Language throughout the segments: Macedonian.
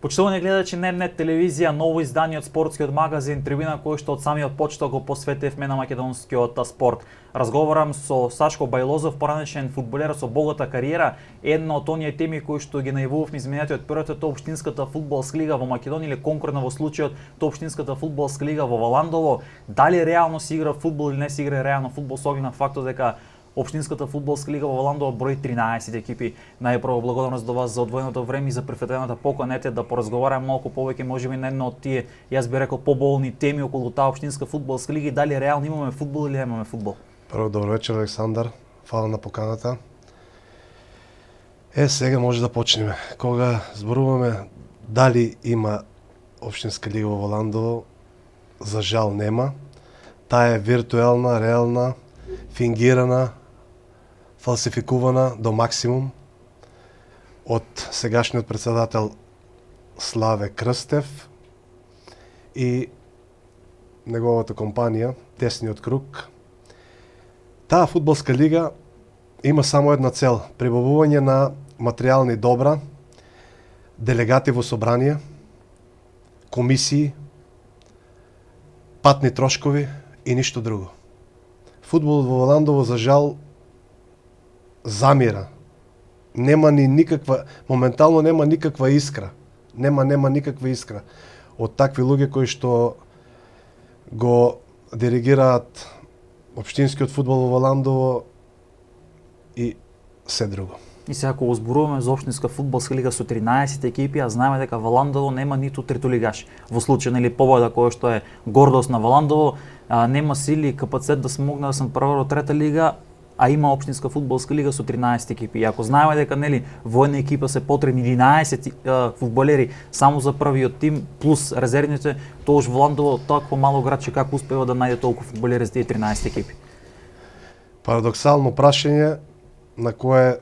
Почитувани гледачи на Нет телевизија, ново издание од спортскиот магазин Трибина, кој што од самиот почеток го посветивме на македонскиот спорт. Разговарам со Сашко Бајлозов, поранешен фудбалер со богата кариера. Една од оние теми кои што ги најавувавме изминатиот период е тоа општинската фудбалска лига во Македонија или конкретно во случајот тоа општинската фудбалска лига во Валандово. Дали реално се игра фудбал или не се игра реално фудбал, со оглед на фактот дека општинската фудбалска лига во Валандово брои 13 екипи. Најпрво благодарност до вас за одвоеното време и за прифатената покана да поразговараме малку повеќе, можеби на една од тие, јас би рекол, поболни теми околу таа општинска фудбалска лига и дали реално имаме фудбал или немаме фудбал. Прво, добро вечер, Александар. Фала на поканата. Сега може да почнеме. Кога зборуваме дали има општинска лига во Валандово, за жал нема. Таа е виртуелна, реална, фингирана, фалсификувана до максимум од сегашниот председател Славе Крстев и неговата компанија, тесниот круг. Таа фудбалска лига има само една цел – прибавување на материјални добра, делегати во собрание, комисии, патни трошкови и ништо друго. Фудбалот во Валандово, за жал, замира. Нема ни никаква, моментално нема никаква искра. Нема никаква искра од такви луѓе кои што го диригираат општинскиот фудбал во Валандово и се друго. И сега кога зборуваме за општинска фудбалска лига со 13 екипи, а знаеме дека Валандово нема ниту тритолигаш. Во случај нели победа која што е гордост на Валандово, нема сили и капацитет да смогне да се прва до трета лига, а има општинска фудбалска лига со 13 екипи. И ако знаеме дека нели во една екипа се потребни 11 фудбалери само за првиот тим плюс резервните, тоаш Валандово такво мало градче како успева да најде толку фудбалери за тие 13 екипи? Парадоксално прашање на кое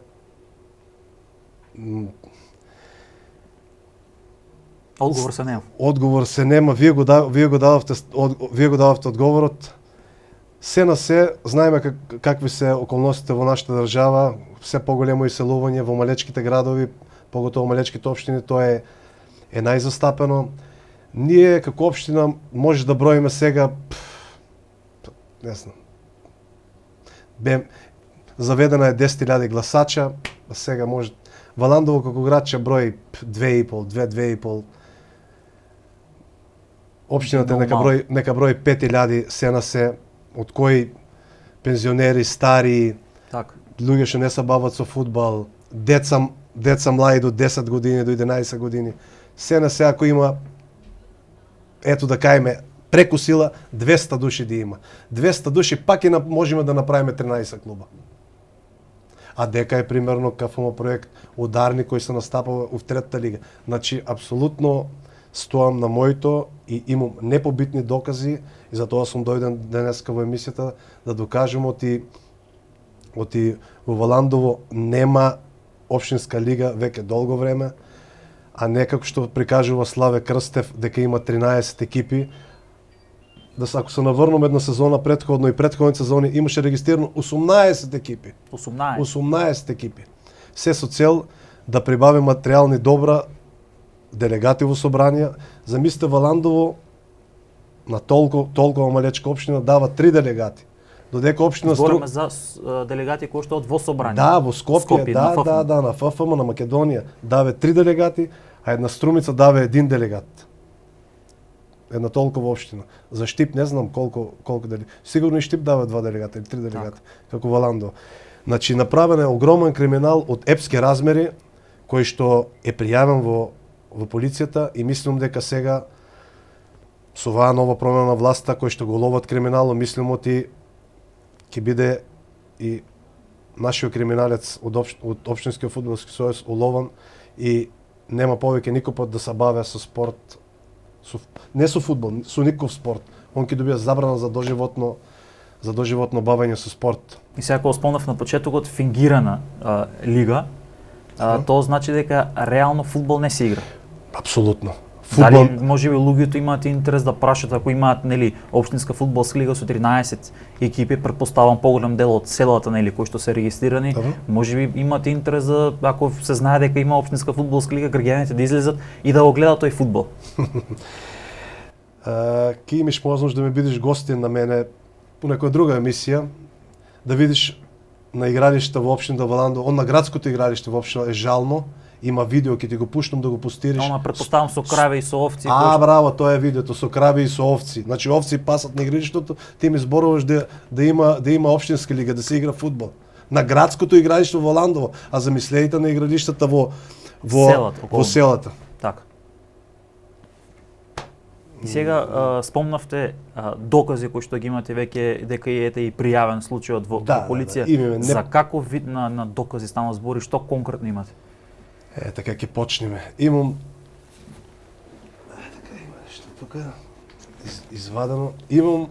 Одговор се нема. Одговор се нема. Вие го дававте одговорот. Се на се, знаеме какви се околностите во нашата држава, се поголемо иселување во малечките градови, поготово малечките општини, тоа е најзастапено. Ние како општина може да броиме сега, не знам, заведена е 10.000 гласача, а сега може Валандово како градче брои 2,5. Општината нека брои 5.000 се на се, од кои пензионери, стари, луѓе што не се бават со фудбал, деца млади до 10 години, до 11 години. Се на се, ако има, ето да кајме, преку сила, 200 души да има. 200 души пак и можеме да направиме 13 клуба. А дека е примерно КФМ проект Ударник кој се настапува во третата лига. Значи, апсолутно стоам на моето и имам непобитни докази и затоа сум дојден денеска во емисијата да докажем оти во Валандово нема општинска лига веќе долго време, а не како што прикажува Славе Крстев дека има 13 екипи. Ако се наврнеме една сезона претходно и претходните сезони имаше регистрирано 18 екипи. 18 екипи. Се со цел да прибави материјални добра, делегати во собрание. Замислите Валандово на толкова малечка општина дава 3 делегати. Додека општина збориме за делегати кои што од во собрание. Да, во Скопје, на ФФМ, на Македонија даве 3 делегати, а една Струмица даве 1 делегат. Една толкова општина. За Штип не знам колку дали. Сигурно и Штип дава 2 делегата или 3 делегата, како Валандово. Значи направен е огромен криминал од епски размери кој што е пријавен во полицијата и мислам дека сега со оваа нова промена на власта кој што го ловат криминалот, мислам оти ќе биде и нашиот криминалец од општинскиот фудбалски сојуз улован и нема повеќе никој пат да се баве со спорт, не со фудбал, со никаков спорт. Он ќе добија забрана за доживотно бавење со спорт. И сега кога спомнав на почетокот фингирана лига, тоа значи дека реално фудбал не се игра. Апсолутно. Фудбал... Дали може би луѓето имаат интерес да прашат ако имаат нели општинска фудбалска лига со 13 екипи, претпоставам поголем дел од селата нели кои што се регистрирани, може би имаат интерес да ако се знае дека има општинска фудбалска лига, граѓаните да излезат и да го гледаат тој фудбал. Ки имаш можност да ме бидеш гостин на мене по некоја друга емисија, да видиш на игралишта во општина Валандо, на градското игралиште во општина е жално. Има видео, ќе ти го пуштам да го пустириш. Ама претпоставам со крави и со овци. Браво, тоа е видеото со крави и со овци. Значи овци пасат на игралиштето, ти ми зборуваш да има општинска лига, да се игра фудбал. На градското игралиште во Ландово, а замислејте на игралиштата во селата. Така. И сега спомнавте докази кои што ги имате веќе дека и пријавен случајот во полиција. За каков вид на докази стана збори, што конкретно имате? Така ќе почнеме. Имам така има нешто тука извадено. Имам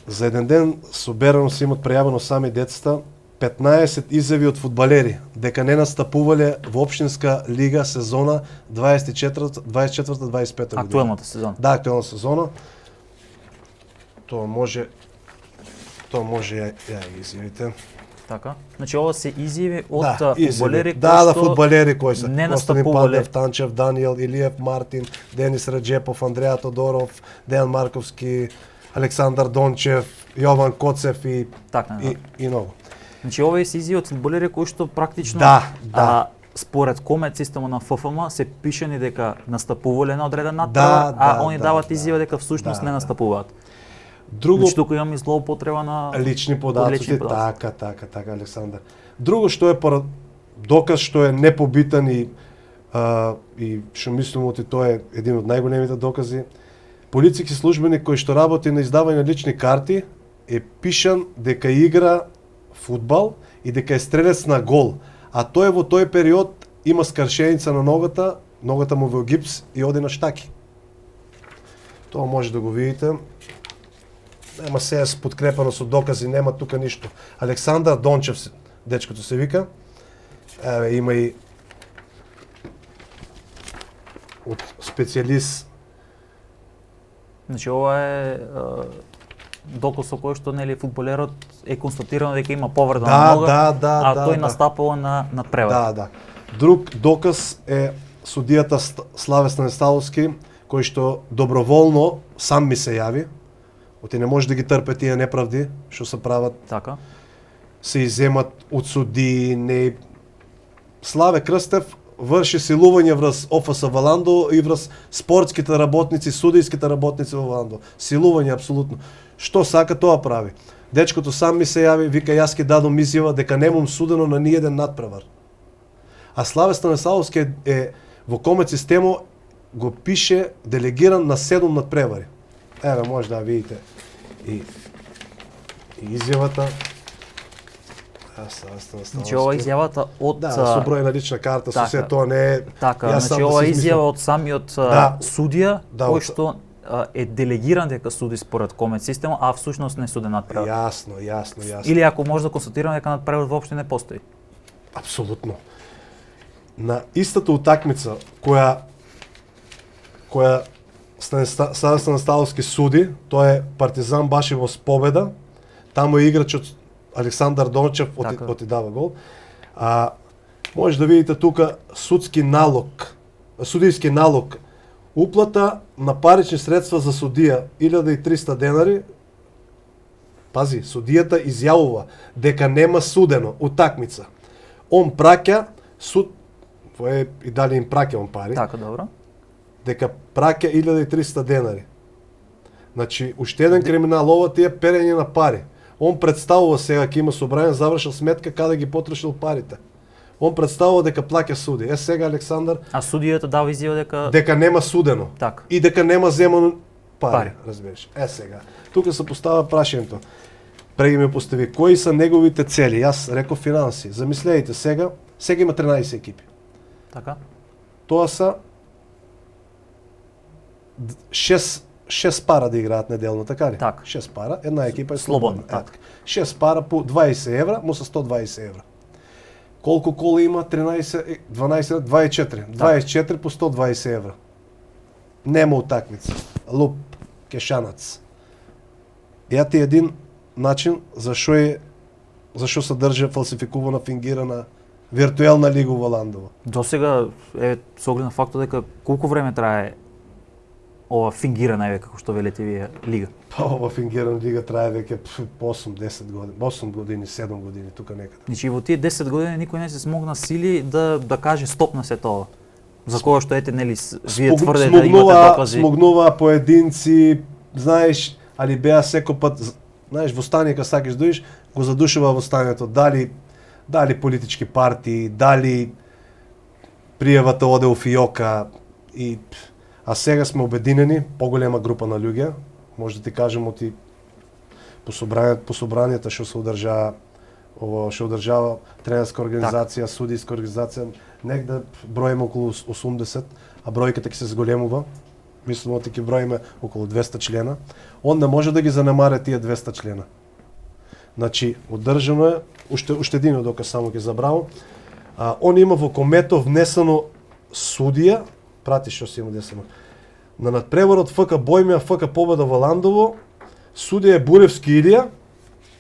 за еден ден соберано се имат пријавено сами децата 15 изјави од фудбалери дека не настапувале во општинска лига сезона 24-25 година. Актуелната сезона. Да, актуелната сезона. Тоа може ја изјавите. Така. Значи ова се изјави од фудбалери кои што фудбалери кои се не настапувале. Танчев, Даниел Илиев, Мартин, Денис Раджепов, Андреа Тодоров, Дејан Марковски, Александар Дончев, Јован Коцев и многу. Значи ова се изјави од фудбалери кои што практично според комет система на ФФМ се пишени дека настапувале на одреден натпревар, они дават изјава дека всушност не настапуваат. Значи тука имаме злоупотреба на лични податоци. Така, Александар. Друго што е доказ што е непобитан и што мислам оти тоа е еден од најголемите докази. Полициски службеник кој што работи на издавање на лични карти е пишан дека игра фудбал и дека е стрелец на гол, а тој во тој период има скршеница на ногата му во гипс и оди на штаки. Тоа може да го видите. Нема се подкрепано со докази, нема тука ништо. Александар Дончев, дечкото се вика. Има и од специјалист. Значи ова е доказ со кој што нели фудбалерот е констатирано дека има повреда на нога, тој настапува на надпревар. Да. Друг доказ е судијата Славе Станиславски, кој што доброволно сам ми се јави. Оти не може да ги трпе тие неправди што се прават. Така. Се иземат од судии, Славе Крстев врши силување врз ОФС Валандо и врз спортските работници, судијските работници во Валандо. Силување апсолутно. Што сака тоа прави. Дечкото сам ми се јави, вика јас ки дадам изјава дека немам судено на ниеден надпревар. А Славе Станиславски е во комет системо го пише делегиран на 7 надпревари. Еве може да видите и изјавата. Значи ова изјавата од со број на лична карта, со се тоа не е. Така, значи ова изјава од самиот судија кој што е делегиран дека суди според комет система, а всушност не суди надпревар. Јасно. Или ако може да констатираме дека надпревар воопшто не постои. Апсолутно. На истата утакмица која Славе Станиславски суди, тоа е Партизан Башевос победа. Таму е играчот Александар Дончев оти дава гол. Може да видите тука судијски налог. Уплата на парични средства за судија 1300 денари. Пази, судијата изјавува дека нема судено утакмица. Он праќа и дали им праќа он пари. Така, добро. Дека праќа 1300 денари. Значи, уште еден криминал, ова тие перење на пари. Он представува сега ќе има собрание, завршил сметка каде ги потрошил парите. Он представува дека плаќа суди. Сега Александар. А судијата дава изјава дека нема судено. Так. И дека нема земано пари, разбираш. Сега. Тука се постава прашањето. Преги ми постави кои се неговите цели. Јас реков финанси. Замислете сега има 13 екипи. Така. Тоа са 6 пара да играат неделно, така ли? Так. 6 пара, една екипа е слободна. Так. 6 пара по 20 евра, му са 120 евра. Колку кола има? 13, 12, 24. 24 по 120 евра. нема утакмица. Луп, кешанац. Ја ти един начин зашо се држи фалсификувана, фингирана виртуелна лига во Ландово. До сега со оглед на фактот дека колку време трае ова фингирана како што велите вие лига? Па ова фингирана лига трае веќе 8-10 години, 8 години, 7 години тука некаде. Значи во тие 10 години никој не се смогна сили да каже стоп на сето ова. За кога што нели вие тврдите да имате докази. Смогнуваа поединци, знаеш, али беа секој пат, знаеш, во стание кога сакаш доиш, го задушува во станието, дали политички партии, дали пријавата оде у фиока а сега сме обединени, поголема група на луѓе, може да ти кажем оти по собранијата што се одржава тренерска организација, судијска организација, негде броиме околу 80, а бројката ќе се зголемува. Мислам оти ќе броиме околу 200 члена. Он не може да ги занемаре тие 200 члена. Значи, одржано е, уште един доказ само ќе забравам. Он има во комето внесено судија, прати што се има десено. На надпреварот ФК Бојмија, ФК Победа во Ландово, судија е Буревски Илија.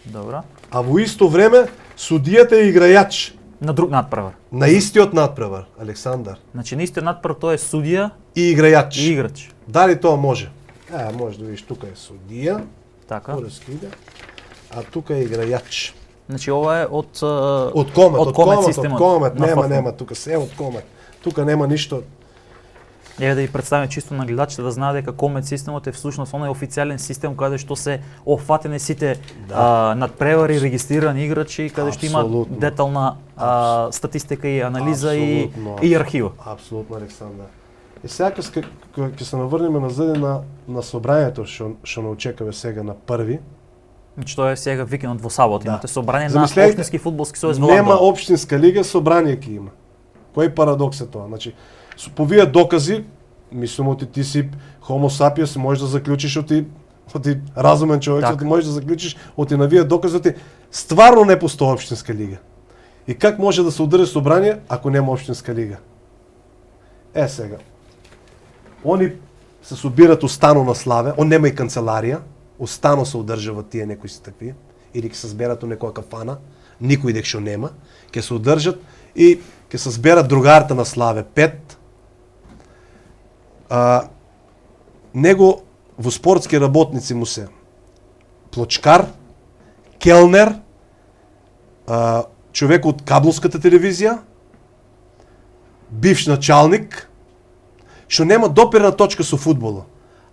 Добра. А во исто време судијата е играјач. На друг надпревар. На истиот надпревар, Александар. Значи на истиот надпревар тој е судија и играјач. И играч. Дали тоа може? Може да видиш, тука е судија. Така. Буревски Илија. А тука е играјач. Значи ова е од Комет системот. Нема, тука се од Комет. Тука нема ништо. Еве да ви представиме чисто на гледачите да знаат дека Комет системот е всушност оној официјален систем каде што се офатени сите надпревари, регистрирани играчи, каде што има детална статистика и анализа и архива. Апсолутно, Александар. И сега ќе се наврнеме назаде на собрањето што не очекува сега на први. Значи тоа е сега викендот во сабот, имате собрање на Замислете, општински фудбалски сојуз во Ландово. Нема општинска лига, собрање ќе има. Кој парадокс е тоа? Значи, по вие докази, мислам ти си homo sapiens, можеш да заклучиш оти разумен човек, ти можеш да заклучиш оти на вие докази, стварно не постои општинска лига. И как може да се одржи собрање ако нема општинска лига? Сега. Они се собират у Стано на Славе, он нема и канцеларија, у Стано се одржават тие некои си такви, или ќе се зберат у некоја кафана, никој дек што нема, ќе се одржат и ќе се зберат другарите на Славе 5. Него во спортски работници му се плочкар, келнер, човек од кабловската телевизија, бивш началник, што нема допирна точка со фудбалот.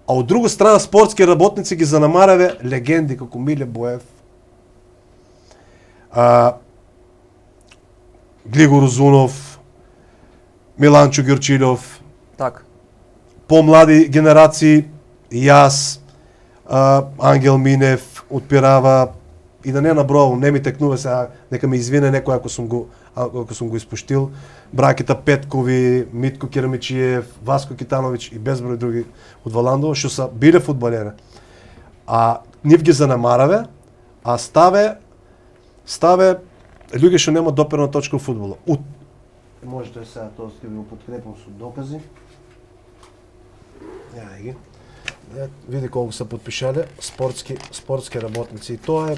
А од друга страна спортски работници ги занамараве легенди како Миле Боев, Глигор Узунов, Миланчо Ѓурчилов, така. Помлади генерации, јас, Ангел Минев, отпирава и да не набројувам, не ми текнува сега, нека ме извине некој ако сум го испуштил, браките Петкови, Митко Керамичиев, Васко Китановиќ и безброј други од Валандово, што са биле фудбалери. А нив ги занемараве, а ставе луѓе што нема допирна точка во фудбалот. Можете сега тоа ќе ви го подкрепам со докази. Ги. Види колку се подпишале спортски работници. И тоа е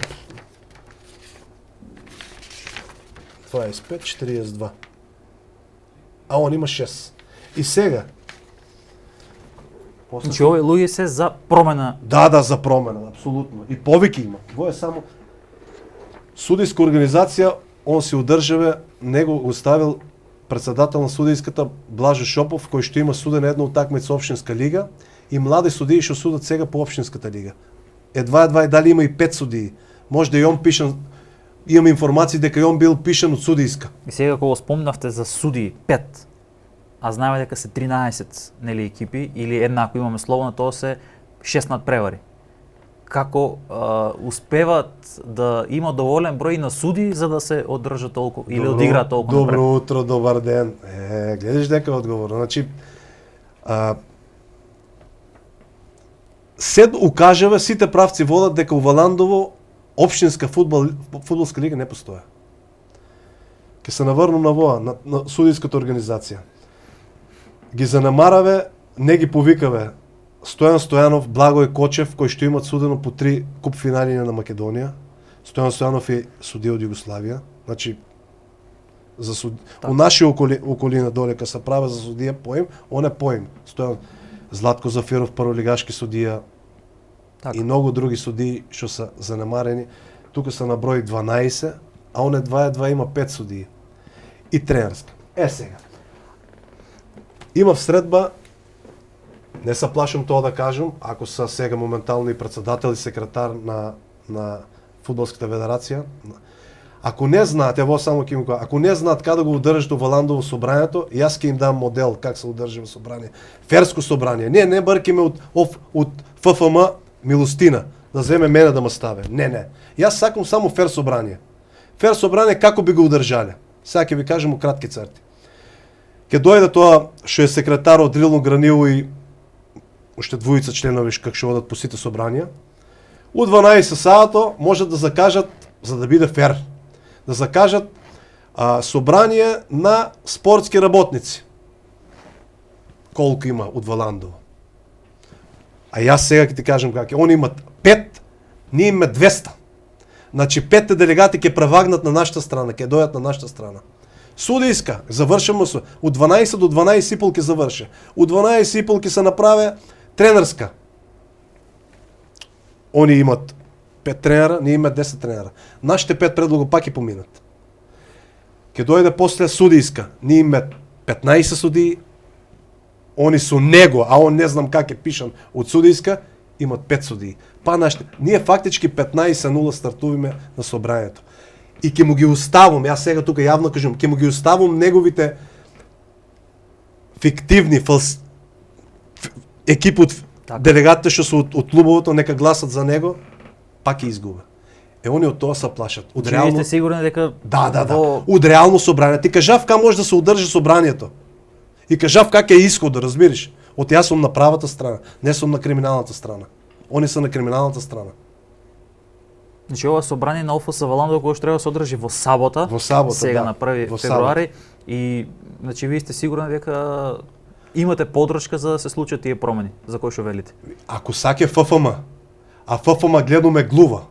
25, 42. А он има 6. И сега. Значи овие луѓе се за промена. Да, за промена, апсолутно. И повеќе има. Во е само судијска организација, он се одржаве, него го ставил председател на судијската Блажо Шопов, кој што има судена една утакмица општинска лига и млади судии што судат сега по општинската лига. Едва и дали има и 5 судии. Може да и он пишан, имам информации дека и он бил пишан од судијска. И сега кога спомнавте за судии 5, а знаеме дека се 13 нели екипи или еднакво имаме слово, тоа се 6 надпревари. Како успеват да има доволен број на суди за да се одржа толку или одигра толку напред? Добро утро, добар ден. Гледаш дека одговор. Значи се укажава, сите правци водат дека у Валандово општинска фудбалска лига не постоја. Ке се наврнам на воа, на судијската организација. Ги занемараве не ги повикаве Стојан Стојанов, Благој Кочев, кои што имат судено по 3 куп финали на Македонија. Стојан Стојанов е судија од Југославија. Значи, за у наши околина долека се праве за судија поим, он е поим. Стојан Златко Зафиров, прволигашки судија, и многу други судии што се занемарени. Тука се на број 12, а он едва има 5 судии. И тренерска. Сега. Има всредба, не се плашам тоа да кажам, ако са сега моментално и председател и секретар на Фудбалската федерација. Ако не знаат, ево само ќе им кажа, ако не знаат каде го одржат Валандово собранието, јас ќе им дам модел как се одржува собрание. Ферско собрание. Не бъркиме од ФФМ милостина да земе мене да ме ставе. Не. Јас сакам само фер собрание. Фер собрание како би го одржале. Сега ќе ви кажем у кратки црти. Ке дојде тоа што е секретар од Рилно Гранило и уште двојица членови како ќе одат по сите собранија. У 12 сато може да закажат, за да биде фер, да закажат собрание на спортски работници. Колку има од Валандово? А јас сега ќе ти кажам како е. Они имат 5, ние имаме 200. Значи 5 делегати ќе превагнат на нашата страна, ќе дојдат на нашата страна. Судијска, завршаме се. Од 12 до 12,5 ќе заврше. Од 12,5 ќе се направи тренерска. Они имат 5 тренера, ние имаме 10 тренера. Нашите 5 предлога пак ќе поминат. Ќе дојде после судијска. Ние имаме 15 судии, они со него, а он не знам как е пишан од судијска, имат 5 судии. Па нашите, ние фактички 15-0 стартуваме на собранието. И ќе му ги оставам, јас сега тука јавно кажам, ќе му ги оставам неговите фиктивни екип од делегатите што се од клубовото, нека гласат за него, пак ќе изгубе. Они од тоа се плашат. Од реално... Вие сте сигурни дека... Да. Од реално собрание. Ти кажав как може да се одржи собранието. И кажав как е исход, да разбираш. Од јас сум на правата страна, не сум на криминалната страна. Они се на криминалната страна. Значи ова собрание на ОФС Валандово кој што треба да се одржи во сабота, сега на 1 февруари, и значи вие сте сигурни дека имате подршка за да се случат тие промени за кои што велите? Ако саке ФФМ, а ФФМ гледаме глува.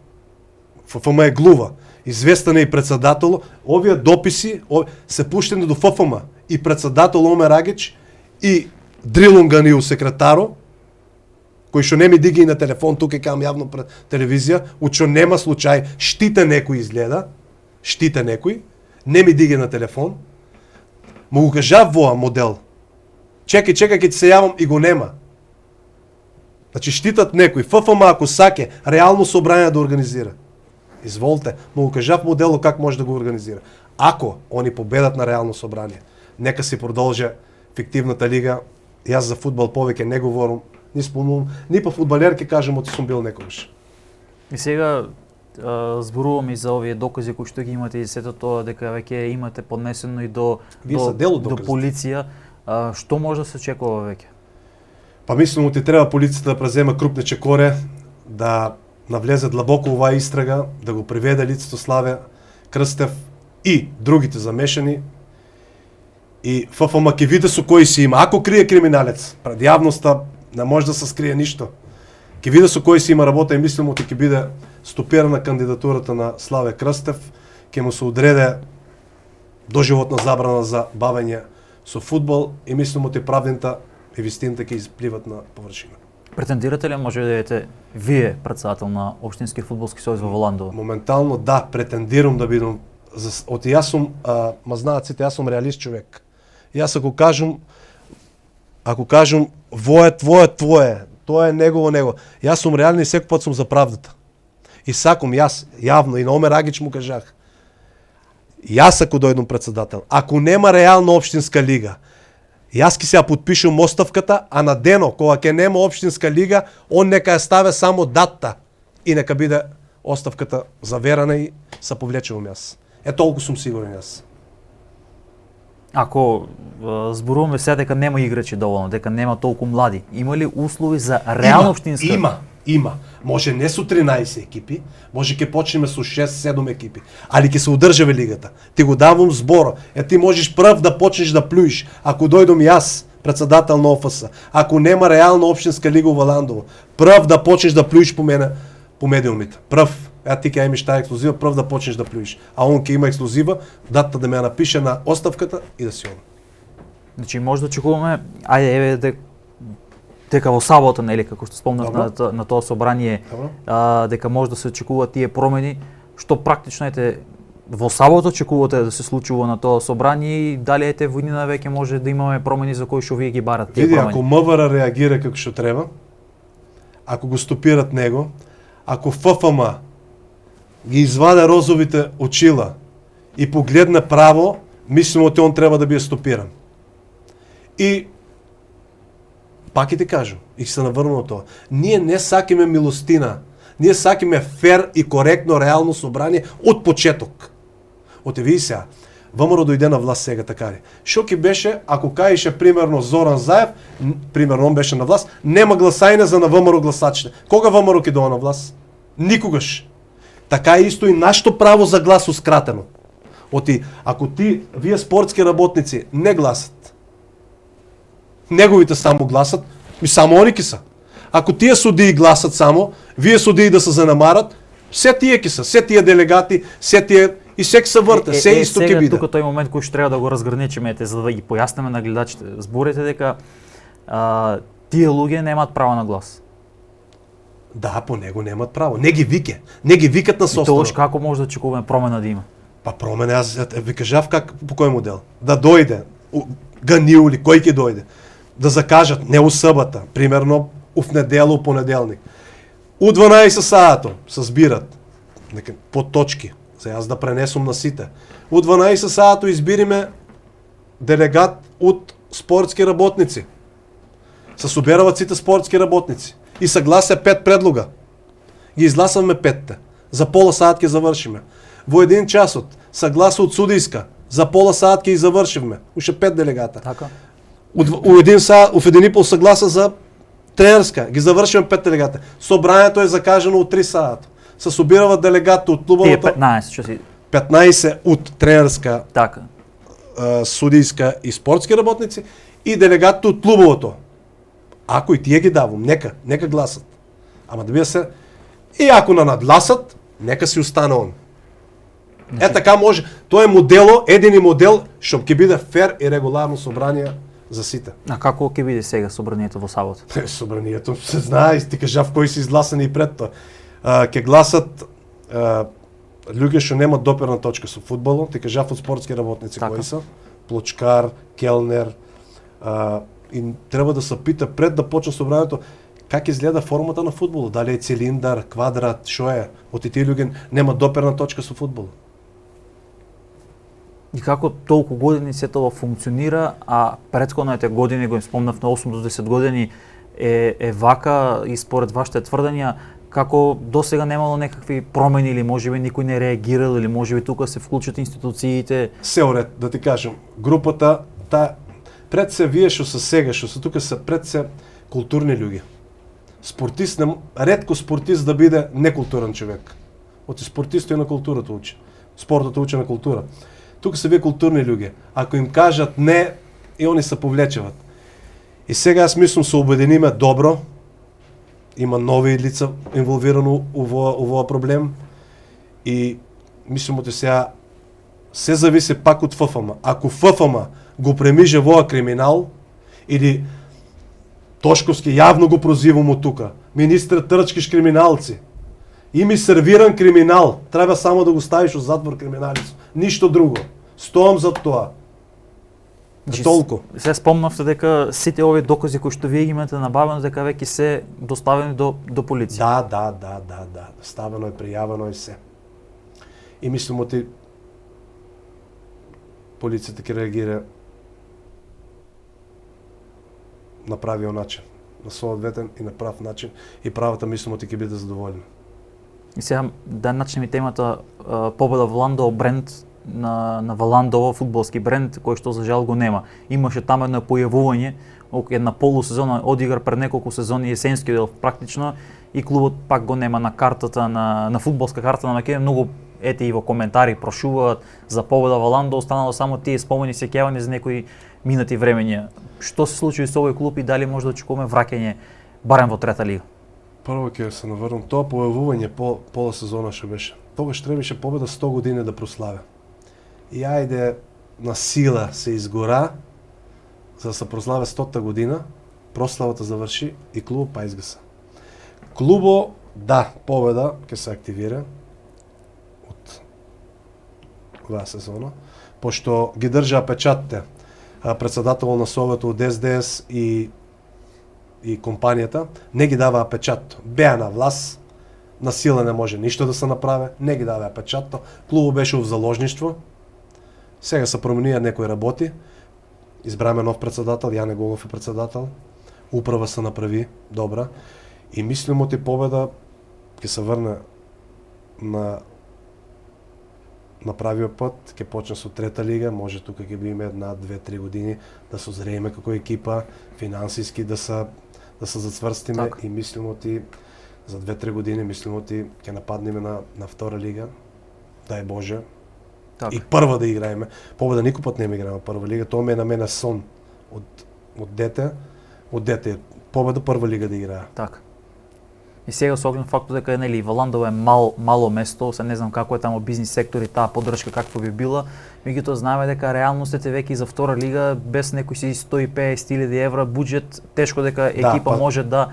ФФМ е глува. Известен е и председател, овие дописи се пуштени до ФФМ и председател Омер Агич и Дрилон Ганил секретаро, кој што не ми диги на телефон, тука кам јавно пред телевизија, учо нема случај, штите некој изгледа, не ми диги на телефон, му го кажав воа модел. Чекај, ќе ти се јавам и го нема. Значи штитат некој, ФФМ ако саке, реално собрание да организира. Изволте, му го кажав модело как може да го организира. Ако они победат на реално собрание, нека си продолжи фиктивната лига. Јас за фудбал повеќе не говорам, ни спомнувам, ни по фудбалер ќе кажам оти сум бил некогаш. И сега зборувам и за овие докази кои што ги имате и сето тоа дека веќе имате поднесено и до полиција. Што може да се очекува веќе? Па мислам ти треба полицијата да преземе крупни чекоре, да навлезе длабоко оваа истрага, да го приведе лицето Славе Крстев и другите замешани. И ФФМ ќе види со кој си има. Ако крие криминалец, пред јавноста не може да се скрие ништо. Ќе види со кој си има работа и мислимо ќе биде стопирана кандидатурата на Славе Крстев, ќе му се одреде доживотна забрана за бавење со фудбал и мислимо правдата и вистината ќе испливат на површина. Претендирате ли може да бидете вие председател на Општински фудбалски сојуз во Валандово? Моментално да, претендирам да бидам. Оти јас сум, ма знаат сите, јас сум реалист човек. Јас ако кажам твое, тоа е негово. Јас сум реален и секој пат сум за правдата. И сакам јас јавно и на Омер Агич му кажах. Јас ако дојдам председател, ако нема реална општинска лига, јас ќе се ја подпишам оставката, а на дено кога ќе нема општинска лига, он нека ја ставе само датата и нека биде оставката заверена и се повлечувам јас. Толку сум сигурен јас. Ако зборуваме сега дека нема играчи доволно, дека нема толку млади, има ли услови за реално општинска? Има. Може не со 13 екипи, може ќе почнеме со 6-7 екипи, али ќе се одржава лигата. Ти го давам збора. Ти можеш прв да почнеш да плюиш. Ако дојдам јас председател на ОФС, ако нема реална општинска лига во Ландово, прв да почнеш да плюиш по мене по медиумите. Прв. Ти ке имаш тая ексклузива, прв да почнеш да плюиш. А он ке има ексклузива, дата да ме напише на оставката и да си он. Значи може да очекуваме, дека во сабота, нели, како што спомнав на тоа собрание, дека може да се очекуваат тие промени, што практично во сабота очекувате да се случува на тоа собрание и дали во иднина веќе може да имаме промени за кои што вие ги барат тие промени? Ако МВР реагира како што треба, ако го стопират него, ако ФФМ ги изваде розовите очила и погледне право, мислимо че он треба да биде стопиран. И пак и ти кажу, и се наврнува тоа. Ние не сакаме милостина, ние сакаме фер и коректно реално собрание од почеток. Оте види сега, ВМРО дојде на власт сега така ли. Шо ки беше, ако каеше примерно Зоран Заев, примерно он беше на власт, нема гласајне за на ВМРО гласачите. Кога ВМРО ќе доа на власт? Никогаш. Така е исто и нашето право за глас ускратено. Оти, ако вие спортски работници не гласат, неговите само гласат, само они ки са. Ако тие судии гласат само, вие судии да се занемарат, се тие ки са, се тие делегати, се тие и сек се врте, се исто ќе биде. Тука тој момент кој што треба да го разграничиме, за да ги појаснеме на гледачите. Зборите дека тие луѓе немаат право на глас. Да, по него немаат право. Не ги викат на состанок. И тоа како може да очекуваме промена да има? Па промена, аз ви кажав по кој модел. Да дојде, Ганиули, кој ќе дојде? Да закажат, не у събота, примерно у неделу, понеделник. У 12 саато се збират по точки. За јас да пренесам на сите. У 12 саато избириме делегат од спортски работници. Се соберават сите спортски работници. И съглася 5 предлога. Ги изгласаваме 5-те. За пола саат ќе завршиме. Во 1 часот съгласа од судијска. За пола саат ќе и завршиме. Уште 5 делегата. Така. У 1 саат, у 1,5 съгласа за тренерска. Ги завршиме 5 делегата. Собранието е закажано од 3 саат. Се собирават делегати од клубовото. 15 од тренерска, така, судијска и спортски работници и делегати од клубовото. Ако и тие ги давам, нека гласат. Ама да биде се... И ако на надласат, нека си остане он. Така може. Тоа е модело, едини модел, што ќе биде фер и регуларно собрание за сите. А како ќе биде сега собранието во сабота? Собранието се знае, ти кажав кои се изгласани и пред тоа. Ќе гласат луѓе што немаат доперна точка со фудбалот, ти кажав од спортски работници кои се, плочкар, келнер, и треба да се пита пред да почне собранието как изгледа формата на фудбалот, дали е цилиндар, квадрат, што е, од тие луѓе немаат доперна точка со фудбалот. И како толку години се тоа функционира, а претходните години, го спомнав на 8 до 10 години, е вака и според вашите тврдења, како досега немало некакви промени или можеби никој не реагирал или можеби тука се вклучат институциите? Се уред, да ти кажам, групата, пред се вие што се сега, што се тука се пред се културни луѓе. Спортист, ретко спортист да биде некултурен човек. Оти спортист на културата учи. Спортот учи на култура. Тука се вие културни луѓе. Ако им кажат не, и они се повлечеват. И сега аз мислам се обединиме добро. Има нови лица инволвирано во овој проблем. И мислам оти сега се зависи пак од ФФМ. Ако ФФМ го премиже воа криминал, или Тошковски јавно го прозивам од тука, министр трчкиш криминалци, и ми сервиран криминал, треба само да го ставиш од затвор криминалицу. Ништо друго. Стоам за тоа. Толку. Се спомнавте дека сите овие докази кои што вие ги имате набавено, дека веќе се доставени до полиција. Да. Ставено е, пријавено е се. И мислам оти полицијата ќе реагира на правиот начин, на соодветен и на прав начин, и правата мислам оти ќе биде задоволена. И сега да начнеме темата победа во Ландово, бренд на Валандово, фудбалски бренд, кој што за жал го нема. Имаше таму едно појавување, една полусезона, одигра пред неколку сезони, есенски дел практично, и клубот пак го нема на картата, на фудбалска карта на Македонија. Многу и во коментари прошуваат за победа во Ландово, останало само тие спомени, сеќавани за некои минати времења. Што се случи со овој клуб и дали може да очекуваме враќање барем во трета лига? Прво ќе се наврнам тоа појавување пола сезона што беше. Тогаш требаше победа 100 години да прославя. И ајде на сила се изгора за да се прославя 100-та година, прославата заврши и клубот па изгаса. Клубо, да, победа ќе се активира од оваа сезона, пошто ги држаа печатите председател на Советот од СДС и компанијата, не ги даваа печат. Беа на власт, на сила не може ништо да се направи, не ги даваа печат. Клубот беше в заложништво. Сега се променија некои работи. Избраме нов председател, Јане Гогов е председател. Управа се направи добра и мислимо ти победа ќе се врне на правиот пат, ќе почне со трета лига, може тука ќе биме една, 2-3 години да се озрееме како екипа, финансиски да се зацврстиме и мислимо ти за 2-3 години мислимо ти ќе нападнеме на втора лига. Дај Боже. И прва да играеме. Победа никој пат не ми играеме прва лига, тоа ме е на мене сон од дете. Од дете победа прва лига да играе. Така. И сега со оглед фактот дека нели Валандово е мало место, се не знам како е таму бизнис сектор и таа поддршка каква би била, меѓутоа знаеме дека реалноста е веќе за втора лига без некои си 150.000 евра буџет, тешко дека екипа може да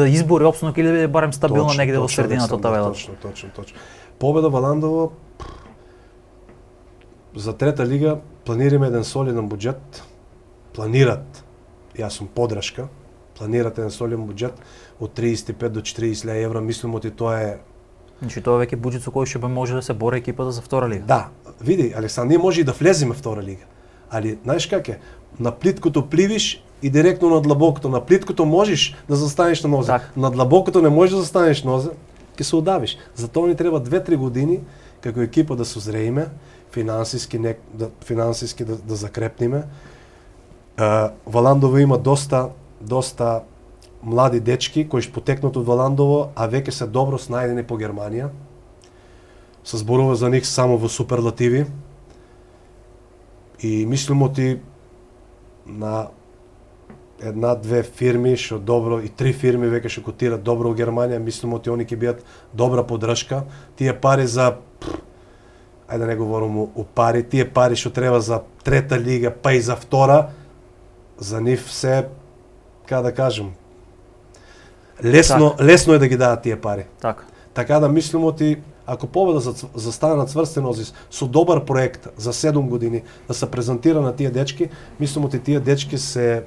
избори опстанок или да биде барем стабилно негде во средината од табелата. Точно. Победа Валандово за трета лига планираме еден солиден буџет. Планират, јас сум поддршка, планират еден солиден буџет од 35 до 40.000 евра, мислимо ти тоа е... Значи тоа веќе буџет со кој ќе може да се бори екипата за втора лига. Да, види, Александр, ние може и да влеземе втора лига, али знаеш как е? На плиткото пливиш и директно на длабокото. На плиткото можеш да застанеш на нозе, на длабокото не можеш да застанеш на нозе, ќе се удавиш. Затоа ни треба 2-3 години како екипа да се озрееме, финансиски да закрепниме. Валандово има доста млади дечки кои потекнат од Валандово, а веќе се добро снајдени по Германија. Се зборува за нив само во суперлативи. И мислимо ти на една-две фирми што добро и 3 фирми веќе што котираат добро во Германија, мислимо ти они ќе бидат добра поддршка. Тие пари за ајде да не говорам о пари, тие пари што треба за трета лига, па и за втора, за нив се, како да кажем, лесно е да ги дадат тие пари. Така да мислимо ти, ако победа застане на цврсти нози со добар проект за 7 години да се презентира на тие дечки, мислимо ти тие дечки ќе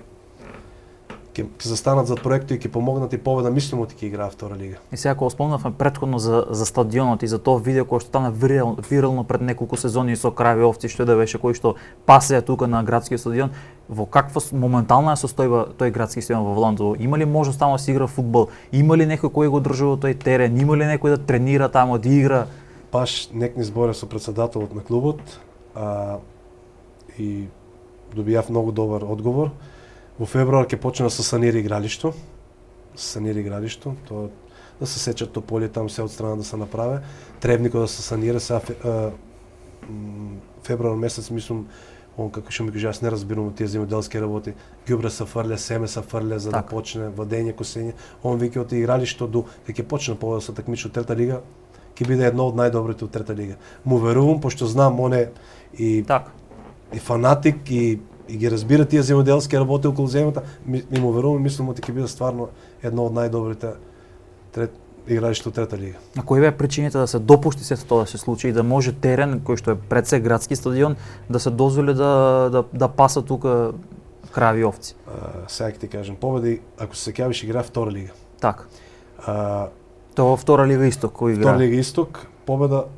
застанат за проекти и ќе помогнат и победа, мислимо ти ќе играа втора лига. И сега кога спомнавме претходно за стадионот и за тоа видео кој што стана вирално пред неколку сезони со крави овци што да беше кој што пасеа тука на градскиот стадион, во каква моментална е состојба тој градски стадион во Валандово? Има ли можност таму да се игра фудбал? Има ли некој кој го држува тој терен? Има ли некој да тренира таму, да игра? Баш некни зборе со председателот на клубот и добијав многу добар одговор. Во февруар ќе почне да се санира игралишто. Тоа да се сечат тополи таму се од страна да се направи. Требникот да се санира сега февруар месец, мислам, он како што ми кажа, јас не разбирам тие земјоделски работи. Ѓубре се фрле, семе се фрле за да почне вадење, косење. Он веќе од игралишто до ќе почне победа со такмичи од трета лига, ќе биде едно од најдобрите од трета лига. Му верувам, пошто знам он е и фанатик и ги разбира тие земјоделски работи околу земјата, и му верувам, мислам дека ќе биде стварно едно од најдобрите игралишта од трета лига. А кои беа причините да се допушти се тоа да се случи и да може терен кој што е пред се градски стадион да се дозволи да паса тука крави овци? Сега ќе ти кажам, победи, ако се сеќаваш, игра втора лига. Така. Тоа втора лига Исток кој игра? Втора лига Исток, победа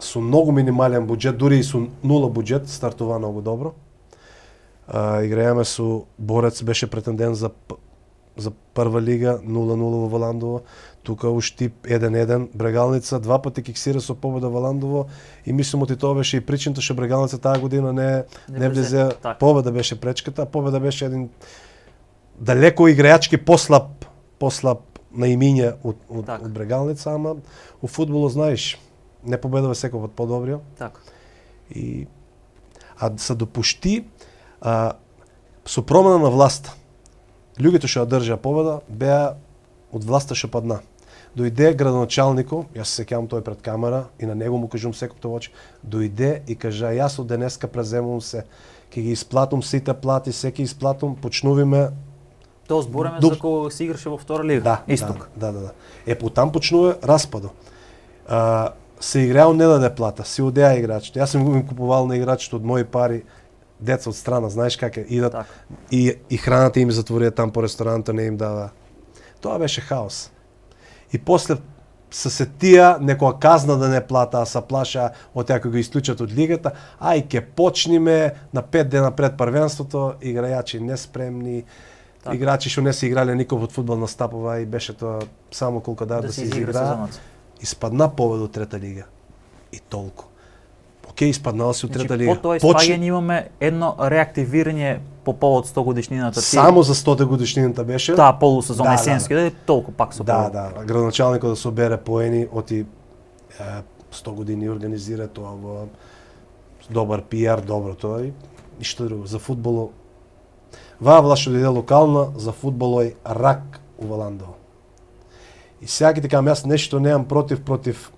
со многу минимален буџет, дури и со нула буџет, стартува многу добро. Играеме со Борец, беше претендент за прва лига, 0-0 во Валандово. Тука Уштип 1-1, Брегалница 2 пати киксира со победа Валандово и мислам ти тоа беше и причината што Брегалница таа година не влезе. Победа беше пречката, победа беше еден далеко играјачки послаб на имиња од Брегалница, ама у фудбалот знаеш, не победува секој пат подобриот. Така. И се допушти Со промена на власта, луѓето што ја држаа победа беа од власта што падна. Дојде градоначалникот, јас се сеќавам тој пред камера и на него му кажувам секојто во очи, дојде и кажа јас од денеска преземувам се, ќе ги исплатам сите плати, секи исплатам, почнуваме. Тоа збореме за кога се играше во втора лига. Да, Исток. Да. Потам почнува распадо. Се играо не даде плата, си одеа играчите. Јас сум им купувал на играчите од мои пари, деца од страна, знаеш как е, идат Так. и храната им затворија там по ресторанта, не им дава. Тоа беше хаос. И после се тија некоја казна да не плата, а се плаша од таа кога го исклучат од лигата, ај ќе почниме на 5 дена пред првенството, играјачи неспремни, играчи што не се играле никој од фудбална стапова и беше тоа само колку да се изигра. Испадна победа од трета лига. И толку. Океј, испаднала си од трета лига. По тоа испаѓање имаме едно реактивирање по повод 100 годишнината. Само за 100 годишнината беше. Таа полусезон есенски, толку пак со Да. Градоначалникот да собере поени, оти 100 години организира тоа во добар пиар, добро тоа и ништо друго. За фудбало ваа власт што дојде локална, за фудбало е рак у Валандово. И сега ќе ти кажам, јас нешто немам против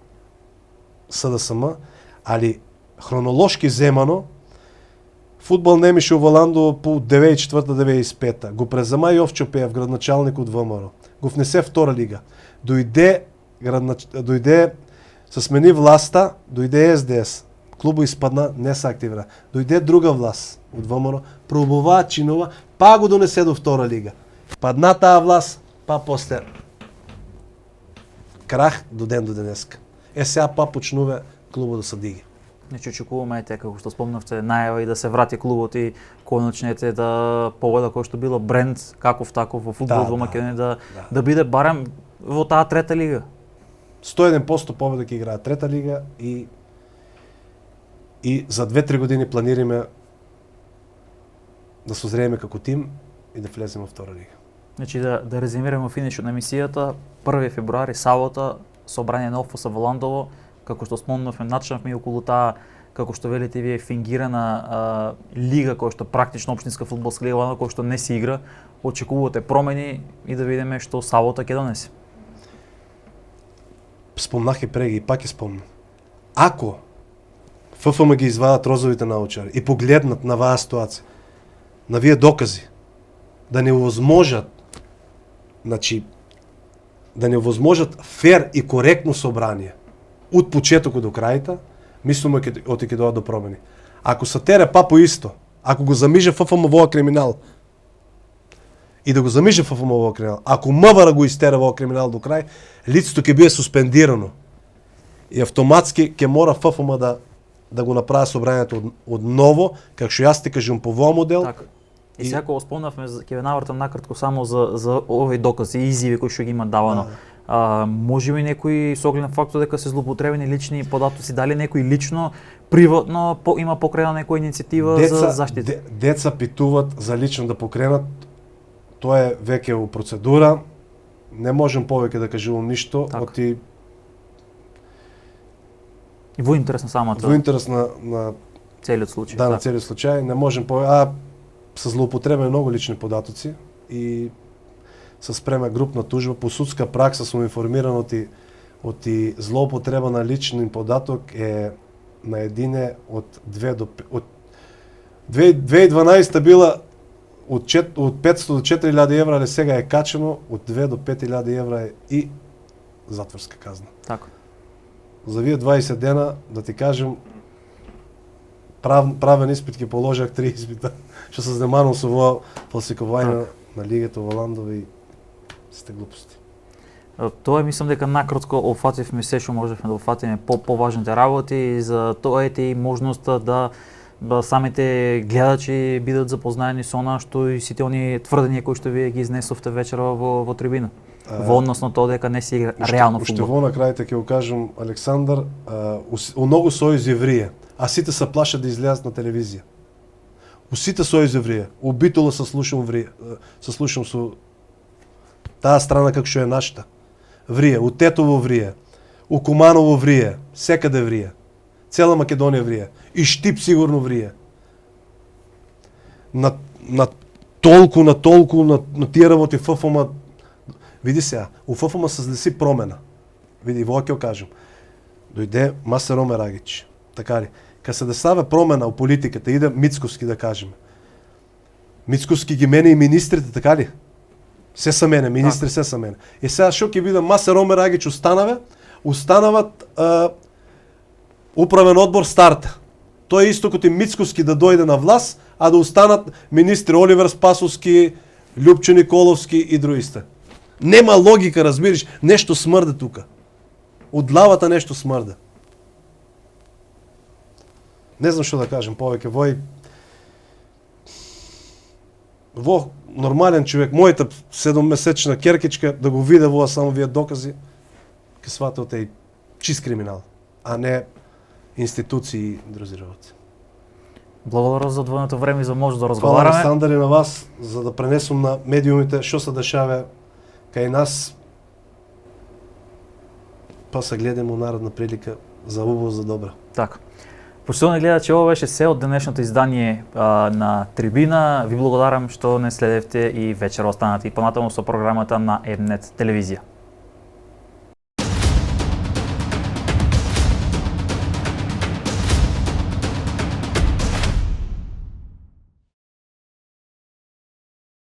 СДСМ, али хронолошки земано, фудбал немеше у Валандово по 94-95. Го презема Јовчо Пеев, градоначалник од ВМРО. Го внесе втора лига. Дојде се смени власта, дојде СДС. Клубот испадна, не се активира. Дојде друга власт од ВМРО, пробува, чинува, па го донесе до втора лига. Падна таа власт, па после крах до ден до денеска. Сега па почнува клубот да се дига. Значи очекуваме како што спомнавте најава и да се врати клубот и конечно да победа кој што било бренд каков таков во фудбалот во Македонија да биде барем во таа трета лига. 101% победа ќе играат трета лига и за 2-3 години планираме да созрееме како тим и да влеземе во втора лига. Значи да резимираме финишот на емисијата, 1 февруари сабота собрање на ОФС Валандово, како што спомнавме, начнавме и околу таа, како што велите вие, фингирана лига која што практично општинска фудбалска лига, која што не се игра, очекувате промени и да видиме што сабота ќе донесе. Спомнах и преги и пак ќе спомнам. Ако ФФМ ги извадат розовите научари и погледнат на ваа ситуација, на вие докази, да не овозможат, значи, да не овозможат фер и коректно собрание од почетокот до крајта, мислиме ќе дојдат до промени. Ако се тере па по исто, ако го замиже ФФМ во криминал, и да го замиже ФФМ во криминал, ако МВР го истера во криминал до крај, лицето ќе биде суспендирано. И автоматски ќе мора ФФМ да го направи собранието од ново, како што јас ти кажам по овој модел. Така. И сега кога спомнавме, ќе ве навртам накратко само за овој докази и изјави кои што ги има давано. Може би некои со оглед на фактот дека се злоупотребени лични податоци, дали некој лично, приватно има покрена некоја иницијатива за заштита? Деца питуваат за лично да покренат, тоа е веќе во процедура, не можем повеќе да кажувам ништо, оти и во интерес на самата. Во интерес на целиот случај. Да, на целиот случај, не можем повеќе, се злоупотребени многу лични податоци и се спрема групна тужба по судска пракса, сум информиран оти злоупотреба на лични податок е на едине од 2 до 5, од 2012 била од 500 до 4000 евра, але сега е качено од 2 до 5000 евра е и затворска казна. Така. За вие 20 дена, да ти кажем, правен испит ќе положак 3 испита, што се занимавам со во фалсификување на лигата во Валандово и сите глупости. Тоа мислам дека накратко опфативме се што можевме да опфатиме по поважните работи и за тоа е и можноста да самите гледачи бидат запознаени со она што и сите оние тврдења кои што вие ги изнесовте вечера во трибина. Во односно тоа дека не се игра реално фудбал. Уште во на крајте ќе го кажам, Александар, у многу сојузи врие, а сите се плашат да излезат на телевизија. У сите сојузи врие, у Битола се слушам со таа страна како што е нашата. Врие, у Тетово врие, у Куманово врие, секаде врие. Цела Македонија врие. И Штип сигурно врие. толку на тие работи ФФМ. Види сега, у ФФМ се здеси промена. Види, во ќе кажам. Дојде Масе Роме Рагич. Така ли? Ка се десава промена у политиката, иде Мицковски да кажеме. Мицковски ги мене и министрите, така ли? Се са мене, министри се са мене. И сега шо ќе биде Масе Роме Рагич устанават управен одбор старта. Тоа е исто като и Мицковски да дојде на власт, а да останат министри Оливер Спасовски, Љупчо Николовски и другите. Нема логика, разбираш, нешто смрде тука. Од главата нешто смрде. Не знам што да кажем повеќе, во нормален човек, мојата 7-месечна керкичка да го виде во само вие докази, ке сватат е чист криминал, а не институции и други работи. Благодарам за одвоеното време и за може да разговараме. Фала Александар и на вас за да пренесам на медиумите што се дешава кај нас. Па се гледаме народна прилика за убаво, за добра. Така. Почитувани гледачи, ова беше се од денешното издание на Трибина. Ви благодарам што не следевте и вечер останате и понатаму со програмата на Еднет телевизија.